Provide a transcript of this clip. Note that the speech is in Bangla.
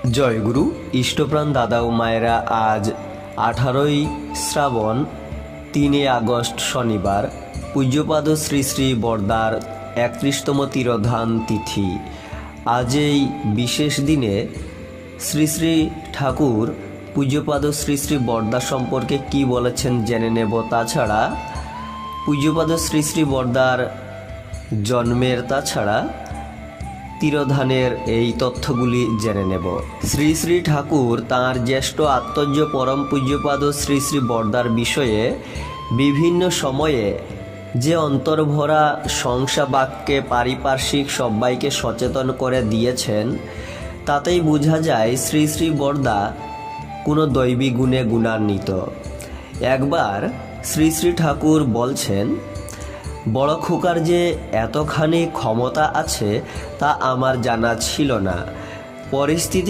জয়গুরু ইষ্টপ্রাণ দাদা ও মায়েরা, আজ 18ই শ্রাবণ 3 আগস্ট শনিবার, পূজ্যপাদ শ্রী শ্রী বরদার 31তম তিরোধান তিথি। আজ এই বিশেষ দিনে শ্রী শ্রী ঠাকুর পূজ্যপাদ শ্রী শ্রী বরদা সম্পর্কে কি বলেছেন জেনে নেব। তাছাড়া পূজ্যপাদ শ্রী শ্রী বরদার জন্মের তাছাড়া তিরোধানের এই তথ্যগুলি জেনে নেব। শ্রী শ্রী ঠাকুর তাঁর জ্যেষ্ঠ আত্মজ্য পরম পূজ্যপাদ শ্রী শ্রী বরদার বিষয়ে বিভিন্ন সময়ে যে অন্তর্ভরা সংসা বাক্যে পারিপার্শ্বিক সবাইকে সচেতন করে দিয়েছেন, তাতেই বোঝা যায় শ্রী শ্রী বরদা কোনো দৈবী গুণে গুণান্বিত। একবার শ্রী শ্রী ঠাকুর বলছেন, বড় খোকার যে এতখানি ক্ষমতা আছে তা আমার জানা ছিল না। পরিস্থিতি